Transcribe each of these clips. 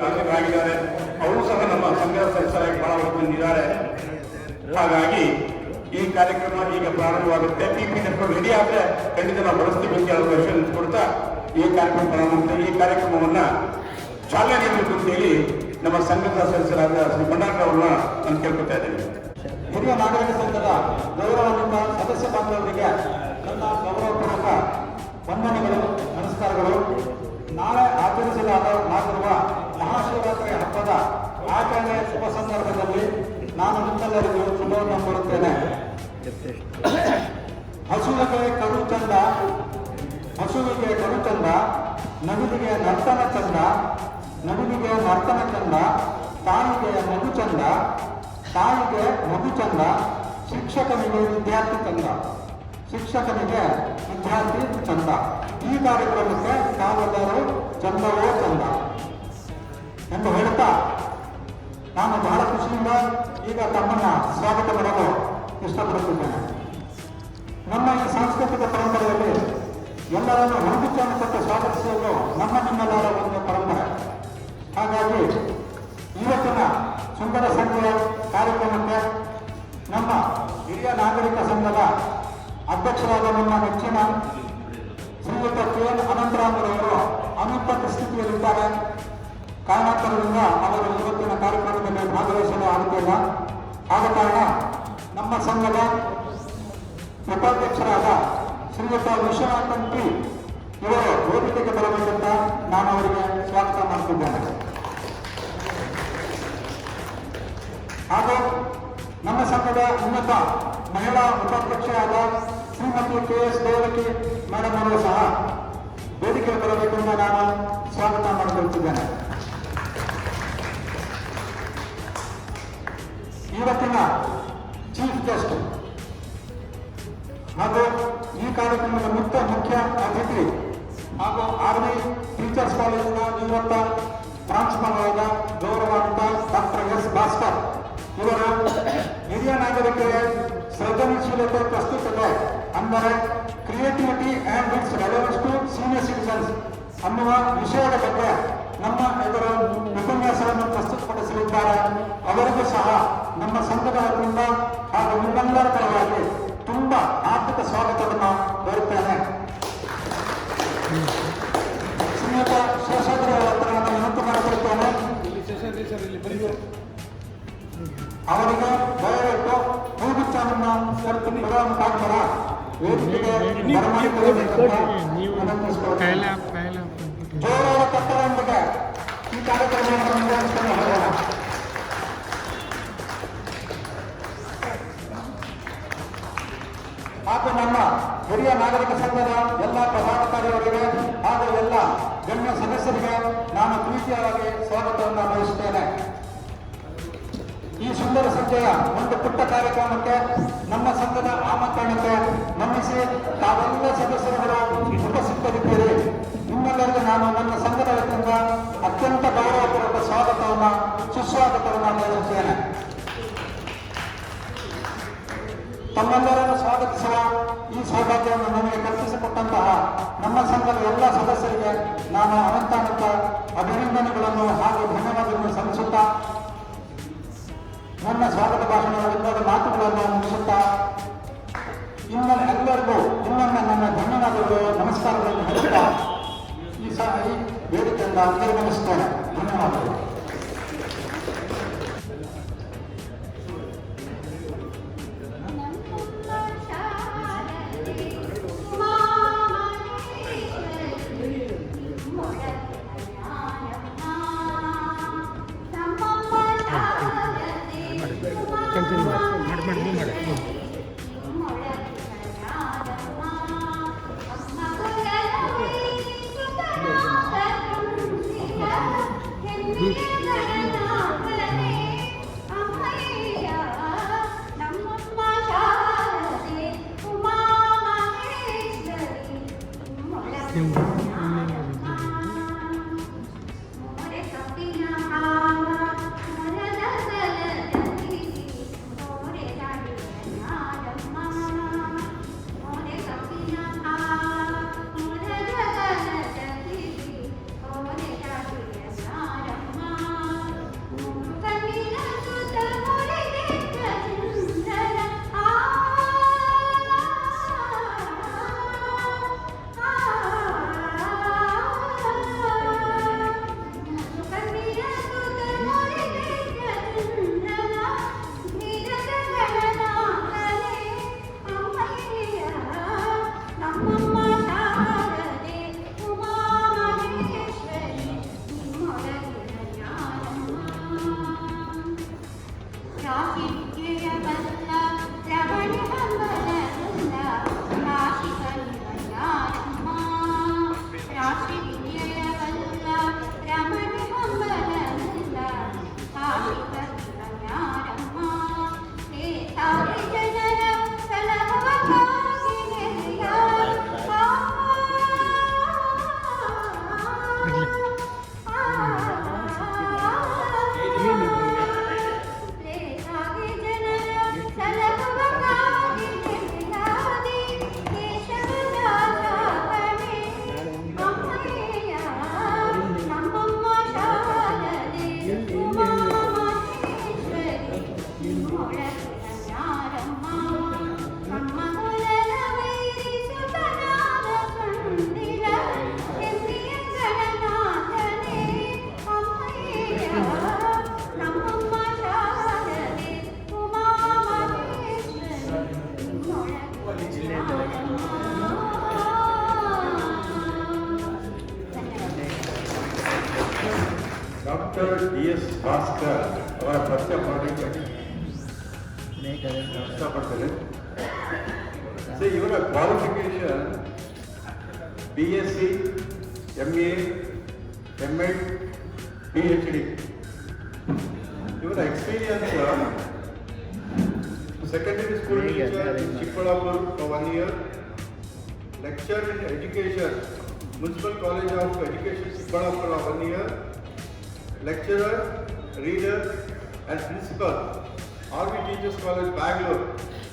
ಆಗಿದ್ದಾರೆ. ಅವರು ಸಹ ನಮ್ಮ ಸಂಘದ ಸದಸ್ಯರಾಗಿ ಬಹಳ ಹೊತ್ತಿದ್ದಾರೆ. ಹಾಗಾಗಿ ಈ ಕಾರ್ಯಕ್ರಮ ಈಗ ಪ್ರಾರಂಭವಾಗುತ್ತೆ. ಟಿಪಿ ನೆಟ್ವರ್ಕ್ ರೆಡಿ ಆದರೆ ಖಂಡಿತ ನಾವು ಬಳಸ್ತೀವಿ ಅಂತ ಅವಕಾಶ ಕೊಡ್ತಾ ಈ ಕಾರ್ಯಕ್ರಮ ಪ್ರಾರಂಭ. ಈ ಕಾರ್ಯಕ್ರಮವನ್ನ ಚಾಲನೆ ನೀಡಬೇಕು ಅಂತ ಹೇಳಿ ನಮ್ಮ ಸಂಘದ ಸದಸ್ಯರಾದ ಶ್ರೀ ಭಂಡಾರರವರನ್ನ ನಾನು ಕೇಳ್ಕೊತಾ ಇದ್ದೇನೆ. ಹಿರಿಯ ನಾಗರಿಕ ಸಂಘದ ಗೌರವಾನ್ವಿತ ಸದಸ್ಯ ಬಾಂಧವರಿಗೆ ನನ್ನ ಗೌರವಪೂರ್ವಕ ವಂದನೆಗಳು, ನಮಸ್ಕಾರಗಳು. ನಾಳೆ ಆಚರಿಸಲಾಗಿರುವ ಮಹಾಶಿವರಾತ್ರಿ ಹಬ್ಬದ ಆಚರಣೆ ಶುಭ ಸಂದರ್ಭದಲ್ಲಿ ನಾನು ನಿಮ್ಮೆಲ್ಲರಿಗೂ ಶುಭವನ್ನು ಕೋರುತ್ತೇನೆ. ಹಸುವಿಗೆ ಕರು ಚಂದ, ಹಸುವಿಗೆ ಕರು ಚಂದ, ನವಿಲಿಗೆ ನರ್ತನ ಚಂದ, ನವಿಲಿಗೆ ನರ್ತನ ಚಂದ, ತಾಯಿಗೆ ಮಗು ಚಂದ, ತಾಯಿಗೆ ಮಗು ಚಂದ, ಶಿಕ್ಷಕನಿಗೆ ವಿದ್ಯಾರ್ಥಿ ಚಂದ, ಶಿಕ್ಷಕನಿಗೆ ವಿದ್ಯಾರ್ಥಿ ಚಂದ. ಈ ಕಾರ್ಯಕ್ರಮಕ್ಕೆ ತಾವೆಲ್ಲರೂ ಚಂದವೋ ಚಂದ ಎಂದು ಹೇಳುತ್ತಾ ನಾನು ಬಹಳ ಖುಷಿಯಿಂದ ಈಗ ತಮ್ಮನ್ನ ಸ್ವಾಗತ ಮಾಡಲು ಇಷ್ಟಪಡುತ್ತಿದ್ದೇನೆ. ನಮ್ಮ ಈ ಸಾಂಸ್ಕೃತಿಕ ಪರಂಪರೆಯಲ್ಲಿ ಎಲ್ಲರನ್ನು ಹೊರಗುಚ್ಚನ್ನು ಕೊಟ್ಟು ಸ್ವಾಗತಿಸುವುದು ನಮ್ಮ ನಿಮ್ಮೆಲ್ಲರ ಒಂದು ಪರಂಪರೆ. ಹಾಗಾಗಿ ಇವತ್ತಿನ ಸುಂದರ ಸಂಖ್ಯೆಯ ಕಾರ್ಯಕ್ರಮಕ್ಕೆ ನಮ್ಮ ಹಿರಿಯ ನಾಗರಿಕ ಸಂಘದ ಅಧ್ಯಕ್ಷರಾದ ನಮ್ಮ ನೆಚ್ಚಿನ ಶ್ರೀಯುತ ಕೆ.ಎನ್. ಅನಂತರಾಮರವರು ಅನುಪಸ್ಥಿತ ಸ್ಥಿತಿಯಲ್ಲಿದ್ದಾರೆ. ಕಾರಣಾಂತರದಿಂದ ಅವರು ಇವತ್ತಿನ ಕಾರ್ಯಕ್ರಮದಲ್ಲಿ ಭಾಗವಹಿಸಲು ಆಗುತ್ತಿಲ್ಲ. ಆದ ಕಾರಣ ನಮ್ಮ ಸಂಘದ ಉಪಾಧ್ಯಕ್ಷರಾದ ಶ್ರೀಯುತ ವಿಶ್ವನಾಥನ್ ಪಿ ಇವರು ವೇದಿಕೆಗೆ ಬರಬೇಕಂತ ನಾನು ಅವರಿಗೆ ಸ್ವಾಗತ ಮಾಡುತ್ತಿದ್ದೇನೆ. ಹಾಗೂ ನಮ್ಮ ಸಂಘದ ಉನ್ನತ ಮಹಿಳಾ ಉಪಾಧ್ಯಕ್ಷರಾದ ಶ್ರೀಮತಿ ಕೆ.ಎಸ್. ದೇವಕಿ ಮೇಡಮ್ ಅವರು ಸಹ ವೇದಿಕೆಗೆ ಬರಬೇಕೆಂದು ನಾನು ಸ್ವಾಗತ ಮಾಡಿಕೊಳ್ಳುತ್ತಿದ್ದೇನೆ. ಇವತ್ತಿನ ಚೀಫ್ ಗೆಸ್ಟ್ ಹಾಗೂ ಈ ಕಾರ್ಯಕ್ರಮದ ಮುಖ್ಯ ಅತಿಥಿ ಹಾಗೂ ಆರ್ಮಿ ಟೀಚರ್ಸ್ ಕಾಲೇಜಿನ ನಿವೃತ್ತ ಪ್ರಾಂಶುಪಾಲರಾದ ಗೌರವಾನ್ವಿತ ಡಾಕ್ಟರ್ ಎಸ್. ಭಾಸ್ಕರ್ ಇವರು ಹಿರಿಯ ನಾಗರಿಕರಿಗೆ ಸೃಜನಶೀಲತೆ ಪ್ರಸ್ತುತತೆ ಅಂದರೆ creativity and its relevance to senior citizens ಅನ್ನುವ ವಿಷಯದ ಬಗ್ಗೆ ನಮ್ಮ ಎದುರು ಉಪನ್ಯಾಸವನ್ನು ಪ್ರಸ್ತುತಪಡಿಸಲಿದ್ದಾರೆ. ಅವರಿಗೂ ಸಹ ನಮ್ಮ ಸಂಘದ ವತಿಯಿಂದ ಹಾಗೂ ನಿಮ್ಮೆಲ್ಲರ ಪರವಾಗಿ ತುಂಬ ಆರ್ಥಿಕ ಸ್ವಾಗತವನ್ನು ಕೋರುತ್ತೇನೆ. ಶ್ರೀಯುತ ಶೇಷಾದ್ರಿ ಅವರ ನಾನು ವಿನಂತಿ ಮಾಡಿಕೊಳ್ಳುತ್ತೇನೆ. ಅವರಿಗೆ ದಯವಿಟ್ಟು ಹೂಗುಚ್ಛವನ್ನು ಬರುವಂತಾಗ್ತಾರ ವೇದಿಕೆಗೆ ಜೋರಾದ ಕಟ್ಟಡದೊಂದಿಗೆ ಈ ಕಾರ್ಯಕ್ರಮವನ್ನು ಮುಂದುವರಿಸಿಕೊಂಡು ಹೋಗೋಣ. ಹಾಗೂ ನಮ್ಮ ಹಿರಿಯ ನಾಗರಿಕ ಸಂಘದ ಎಲ್ಲ ಪದಾಧಿಕಾರಿಯವರಿಗೆ ಹಾಗೂ ಎಲ್ಲ ಗಣ್ಯ ಸದಸ್ಯರಿಗೆ ನಾನು ಪ್ರೀತಿಯಾಗಿ ಸ್ವಾಗತವನ್ನು ಬಯಸುತ್ತೇನೆ. ಈ ಸುಂದರ ಸಂಖ್ಯೆಯ ಒಂದು ಪುಟ್ಟ ಕಾರ್ಯಕ್ರಮಕ್ಕೆ ನಮ್ಮ ಸಂಘದ ಆಮಂತ್ರಣಕ್ಕೆ ನಮಿಸಿ ತಾವೆಲ್ಲ ಸದಸ್ಯರುಗಳು ಉಪಸ್ಥಿತರಿದ್ದೀರಿ. ನಿಮ್ಮೆಲ್ಲರಿಗೂ ನಾನು ನನ್ನ ಸಂಘದ ವತಿಯಿಂದ ಅತ್ಯಂತ ಗೌರವಪೂರ್ವಕ ಸ್ವಾಗತವನ್ನು ಸುಸ್ವಾಗತವನ್ನು ನೀಡುತ್ತೇನೆ. ತಮ್ಮೆಲ್ಲರನ್ನು ಸ್ವಾಗತಿಸುವ ಈ ಸೌಭಾಗ್ಯವನ್ನು ನನಗೆ ಕಲ್ಪಿಸಿಕೊಟ್ಟಂತಹ ನಮ್ಮ ಸಂಘದ ಎಲ್ಲ ಸದಸ್ಯರಿಗೆ ನಾನು ಅನಂತ ಅಭಿನಂದನೆಗಳನ್ನು ಹಾಗೂ ಧನ್ಯವಾದಗಳನ್ನು ಸಲ್ಲಿಸುತ್ತಾ ನನ್ನ ಸ್ವಾಗತ ಭಾಷಣದ ಮಾತುಗಳನ್ನು ಮುಗಿಸುತ್ತಾ ಎಲ್ಲರಿಗೂ ಇನ್ನೊಮ್ಮೆ ನನ್ನ ಧನ್ಯವಾದಗಳು, ನಮಸ್ಕಾರಗಳನ್ನು ಹೇಳುತ್ತಾ ಈ ವೇದಿಕೆಯಿಂದ ನಿರ್ಗಮಿಸುತ್ತೇನೆ. ಧನ್ಯವಾದಗಳು. ಡಾಕ್ಟರ್ DS ಭಾಸ್ಕರ್ ಅವರ ಪರಿಚಯ ಮಾಡಲಿಕ್ಕೆ ಇಷ್ಟಪಡ್ತೇನೆ. ಇವರ qualification BSc, MA, MA, PhD. ಇವರ experience secondary school teacher in Chikbalapur for 1 year, lecturer in education, Municipal College of Education, Chikbalapur for 1 year, lecturer, reader and principal, RV Teachers College, Bangalore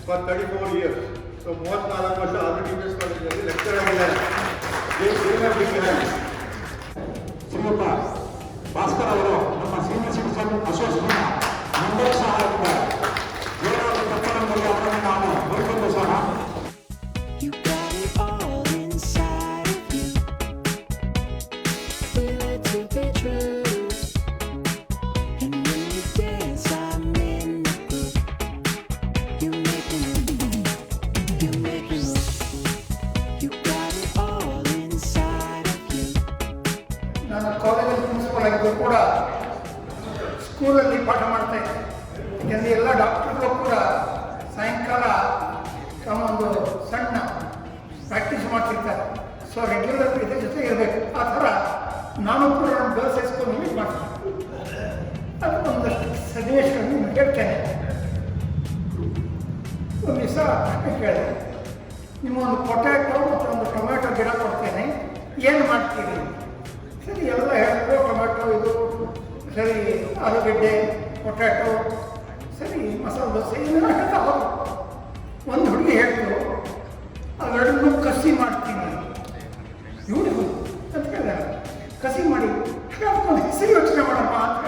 for 34 years. So, most of RV Teachers College lecturer ಆಗಿದ್ದಾರೆ. ಶ್ರೀಯುತ ಭಾಸ್ಕರ್ ಅವರು ನಮ್ಮ senior citizen association member ಸಹ ಆಗಿದ್ದಾರೆ. ನಾವು ಬರ್ಕೊಂಡು ಸಹ You got it all inside of you. Feel it to be true. And when you dance, I'm in the groove. You make me move. You make me move. You got it all inside of you. ನಾನು ಕಾಲೇಜಲ್ಲಿ principal ಆಗಿದ್ದು ಕೂಡ ಸ್ಕೂಲಲ್ಲಿ ಪಾಠ ಮಾಡ್ತಾ ಇದ್ದೆ. ಯಾಕೆಂದರೆ ಎಲ್ಲ ಡಾಕ್ಟರ್ಗಳು ಕೂಡ ಸಾಯಂಕಾಲ ಒಂದು ಸಣ್ಣ ಪ್ರಾಕ್ಟೀಸ್ ಮಾಡ್ತಿರ್ತಾರೆ. ಸೊ ರೆಗ್ಯುಲರ್ ಇದ್ರ ಜೊತೆ ಇರಬೇಕು. ಆ ಥರ ನಾನು ಕೂಡ ನನ್ನ ಗರ್ಲ್ಸ್ ಹೈಸ್ಕೂಲ್ ಮೀಟ್ ಮಾಡ್ತೀನಿ. ಅದು ಒಂದಷ್ಟು ಸನ್ನಿವೇಶಗಳನ್ನು ಹೇಳ್ತೇನೆ. ಒಂದು ದಿವಸ ಕೇಳಿದೆ, ನಿಮ್ಮೊಂದು ಪೊಟ್ಯಾಟೊ ಮತ್ತು ಒಂದು ಟೊಮ್ಯಾಟೊ ಗಿಡ ಕೊಡ್ತೇನೆ, ಏನು ಮಾಡ್ತೀರಿ? ಸರಿ, ಎಲ್ಲ ಹೇಳಿದ್ರು. ಟೊಮ್ಯಾಟೊ ಇದು, ಸರಿ ಆಲೂಗಡ್ಡೆ, ಪೊಟ್ಯಾಟೊ, ಸರಿ ಮಸಾಲೆ ದೋಸೆ, ಇದೆಲ್ಲ ಹೇಳ್ತಾ ಹೋಗಿ ಒಂದು ಹುಡುಗಿ ಹೇಳ್ತು, ಅವೆರಡನ್ನೂ ಕಸಿ ಮಾಡ್ತೀನಿ. ಇವ್ರಿಗೂ ಅಂತ ಕೇಳಿದ, ಕಸಿ ಮಾಡಿ ಒಂದು ಹೆಸರು ಯೋಚನೆ ಮಾಡಮ್ಮ ಅಂತ.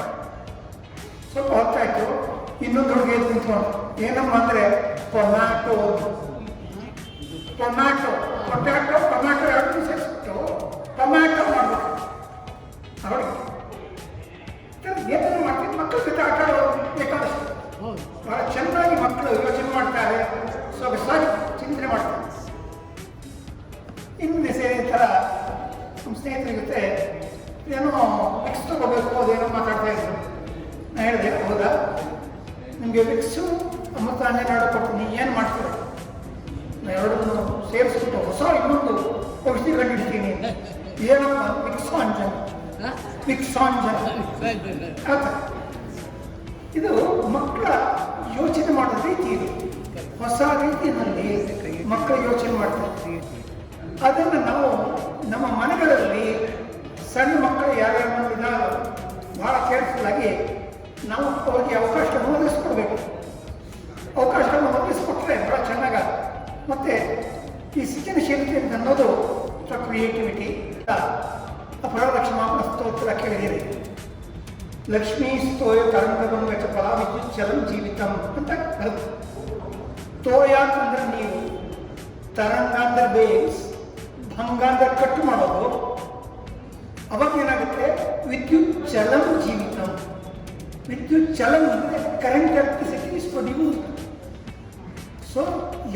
ಸ್ವಲ್ಪ ಹೊತ್ತಾಯಿತು. ಇನ್ನೊಂದು ಹುಡುಗಿ ನಿಂತ್ಕೊಂಡು, ಏನಮ್ಮ ಅಂದರೆ ಟೊಮ್ಯಾಟೊ, ಟೊಮ್ಯಾಟೊ, ಪೊಟ್ಯಾಟೊ, ಟೊಮ್ಯಾಟೊ ಎರಡು ಸೇರಿಸ್ಬಿಟ್ಟು ಟೊಮ್ಯಾಟೊ ಮಾಡಬೇಕು. ಅವಳಿಗೆ ಏನೇನು ಮಾಡ್ತೀನಿ, ಮಕ್ಕಳ ಜೊತೆ ಆಟ ಆಡೋದು ಬೇಕಾದಷ್ಟು ಭಾಳ ಚೆನ್ನಾಗಿ ಮಕ್ಕಳು ಯೋಚನೆ ಮಾಡ್ತಾರೆ, ಸೊಗಸಾಗಿ ಚಿಂತನೆ ಮಾಡ್ತಾರೆ. ಇನ್ನು ದಿವಸ ಈ ಥರ ನಮ್ಮ ಸ್ನೇಹಿತರ ಜೊತೆ ಏನೋ ವಿಕ್ಸ್ ತಗೋಬೇಕು, ಅದೇನೋ ಮಾತಾಡ್ತಾ ಇದ್ರು. ನಾನು ಹೇಳಿದೆ, ಹೌದಾ, ನಿಮಗೆ ವಿಕ್ಸು ಅಮೃತ ಹನ್ನೆರಡು ಕೊಟ್ಟು ನೀವು ಏನು ಮಾಡ್ತೀರ? ನಾನು ಎರಡನ್ನು ಸೇರಿಸ್ಬಿಟ್ಟು ಹೊಸ ಇನ್ನೊಂದು ಔಷಧಿ ಕಂಡುಹಿಡ್ತೀನಿ. ಏನಪ್ಪ? ವಿಕ್ಸಾಂಜನ್, ವಿಕ್ಸಾಂಜನ್. ಇದು ಮಕ್ಕಳ ಯೋಚನೆ ಮಾಡೋ ರೀತಿ ಇದೆ. ಹೊಸ ರೀತಿಯಲ್ಲಿ ಮಕ್ಕಳು ಯೋಚನೆ ಮಾಡ್ತಾರೆ. ಅದನ್ನು ನಾವು ನಮ್ಮ ಮನೆಗಳಲ್ಲಿ ಸಣ್ಣ ಮಕ್ಕಳು ಯಾರ್ಯಾರು ಮಾಡಿದಾಗ ಭಾಳ ಕೇರ್ಫುಲ್ ಆಗಿ ನಾವು ಅವರಿಗೆ ಅವಕಾಶವನ್ನು ಒದಗಿಸ್ಕೊಡ್ಬೇಕು. ಅವಕಾಶವನ್ನು ಒದಗಿಸ್ಕೊಟ್ರೆ ಭಾಳ ಚೆನ್ನಾಗ. ಮತ್ತು ಈ ಸೃಜನಶೀಲತೆ ಅನ್ನೋದು ಕ್ರಿಯೇಟಿವಿಟಿ. ಅಪರಾಧ ಕ್ಷಮಾಪಣ ಸ್ತೋತ್ರ ಕೇಳಿದ್ದೀರಿ. ಲಕ್ಷ್ಮೀ ಸ್ತೋಯ ತರಂಗವನ್ನು ವೆಚ್ಚಫಲ ವಿದ್ಯುತ್ ಚಲಂ ಜೀವಿತಂ ಅಂತ ಬರುತ್ತೆ. ತೋಯ ಅಂತಂದ್ರೆ ನೀವು, ತರಂಗ ಅಂದ್ರೆ ಬೇಸ್, ಭಂಗ ಅಂದ್ರೆ ಕಟ್ಟು ಮಾಡೋದು. ಅವಾಗ ಏನಾಗುತ್ತೆ? ವಿದ್ಯುತ್ ಚಲಂ ಜೀವಿತಂ. ವಿದ್ಯುತ್ ಚಲಂ ಅಂದರೆ current electricity is produced. So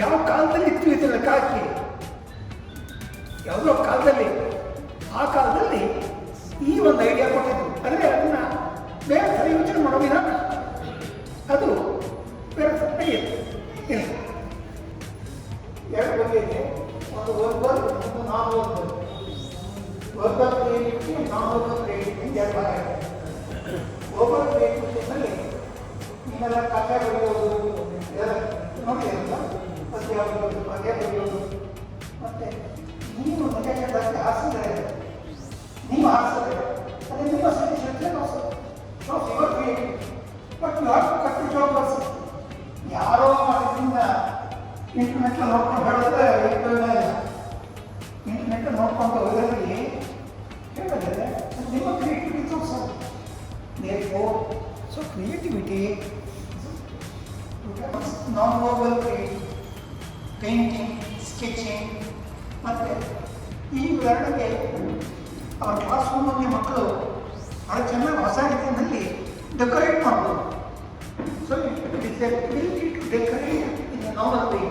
ಯಾವ ಕಾಲದಲ್ಲಿ ಇತ್ತು ಇದು ಲೆಕ್ಕ ಹಾಕಿ, ಯಾವುದೋ ಕಾಲದಲ್ಲಿ, ಆ ಕಾಲದಲ್ಲಿ ಈ ಒಂದು ಐಡಿಯಾ ಕೊಟ್ಟಿದ್ರು. ಅಂದರೆ ಅದನ್ನು ಬೇರೆ ಥರ ಯೋಚನೆ ಮಾಡೋ ವಿಧಾನ ಅದು ಬೇರೆ ಥರ ನಡೆಯುತ್ತೆ. ಇಲ್ಲ, ಎರಡು ಬಗೆ ಇದೆ. ಒಂದು ವರ್ಬಲ್, ಒಂದು non verbal. Verbal creativity, non verbal creativity ಎರಡು ಭಾಗ ಇದೆ. ವರ್ಬಲ್ ಕ್ರಿಯೇಟಿವಿಟಿನಲ್ಲಿ ನಿಮ್ಮೆಲ್ಲ ಕಥೆ ಬರೆಯೋದು ನೋಡಿರಲ್ಲ, ಪದ್ಯ ಬರೆಯೋದು, ಪದ್ಯ ಬರೆಯೋದು. ಮತ್ತು ನೀವು ಮನೆ ಜಾಸ್ತಿ ಹಾಸಿದ್ರೆ ನೀವು ಹಾಸಿದ್ರೆ ಅದೇ ನಿಮ್ಮ ಸನ್ನಿವೇಶಕ್ಕೆ but you have to cut the job also. ಯಾರೋ ಅದರಿಂದ ಇಂಟರ್ನೆಟ್ ನೋಡ್ಕೊಂಡು ಹೇಳಿದ್ರೆ ಇಂಟರ್ನೆಟ್ ನೋಡ್ಕೊಂಡು ಹೋಗೋದ್ರಲ್ಲಿ ಹೇಳಿದ್ರೆ ನಿಮ್ಮ ಕ್ರಿಯೇಟಿವಿಟಿ ತೋರಿಸೋದು ಬೇಕು. So creativity, non verbal creativity, painting, sketching. ಮತ್ತು ಈ ಉದಾಹರಣೆಗೆ ಆ ಕ್ಲಾಸ್ ರೂಮಲ್ಲಿ ಮಕ್ಕಳು ಭಾಳ ಚೆನ್ನಾಗಿ ಹೊಸ ರೀತಿಯಲ್ಲಿ ಡೆಕೋರೇಟ್ ಮಾಡ್ಬೋದು. So it is ability to decorate in a normal way.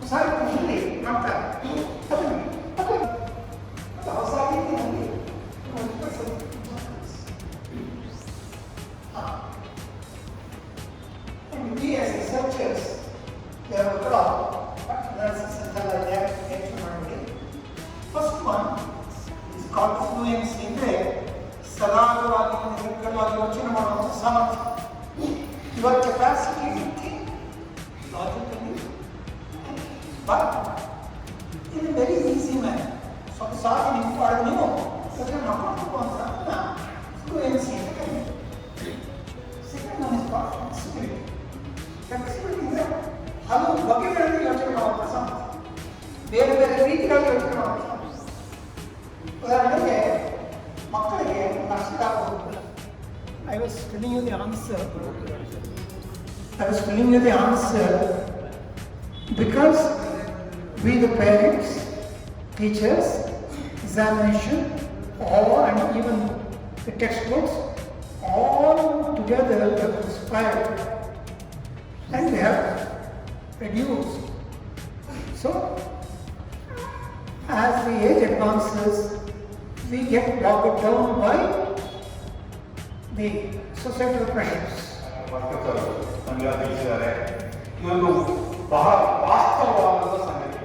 ಹೊಸ ರೀತಿಯಲ್ಲಿ ಮಾಡ್ತಾರೆ. ಅದು ಹೊಸ ರೀತಿಯಲ್ಲಿ we as researchers, we have looked at analysis and all like that, first one is called fluency. ಅಂದರೆ ಸರಾಗವಾಗಿ ನಿರ್ಗತವಾಗಿ ಯೋಚನೆ ಮಾಡುವಂಥ ಸಾಮರ್ಥ್ಯ. Your capacity to think logically, but in a very easy manner. ಸ್ವಲ್ಪ ಸಾಕು ನಿಮ್ಮ ಪಾಡಿಗೆ ನೀವು ಯೋಚನೆ ಮಾಡ್ಕೊಂಡು ಅಂತ fluency ಅಂತ ಕರೀತಾರೆ. Second one is called flexibility. Flexibility ಅಂದರೆ ಹಲವು ಬಗೆಗಳಲ್ಲಿ ಯೋಚನೆ ಮಾಡುವಂಥ ಸಾಮರ್ಥ್ಯ, ಬೇರೆ ಬೇರೆ ರೀತಿಗಳಲ್ಲಿ ಯೋಚನೆ ಮಾಡುವಂಥ ಸಾಮರ್ಥ್ಯ. ಉದಾಹರಣೆಗೆ ಮಕ್ಕಳಿಗೆ ನಕ್ಷತ್ರ I was telling you the answer because we the parents, teachers, examination, all and even the textbooks, all together have inspired and they have reduced. So as the age advances, we get bogged down by the societal pressures. ನಮಗೆ ತಿಳಿಸಿದ್ದಾರೆ. ಇದೊಂದು ಬಹಳ ವಾಸ್ತವವಾದ ಸಂಗತಿ.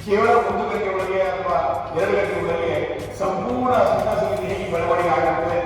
ಕೇವಲ 1 ಗಂಟೆ ಒಳಗೆ ಅಥವಾ 2 ಗಂಟೆ ಒಳಗೆ ಸಂಪೂರ್ಣ ಸಮಾಜದಲ್ಲಿ ಹೇಗೆ ಬೆಳವಣಿಗೆ ಆಗುತ್ತದೆ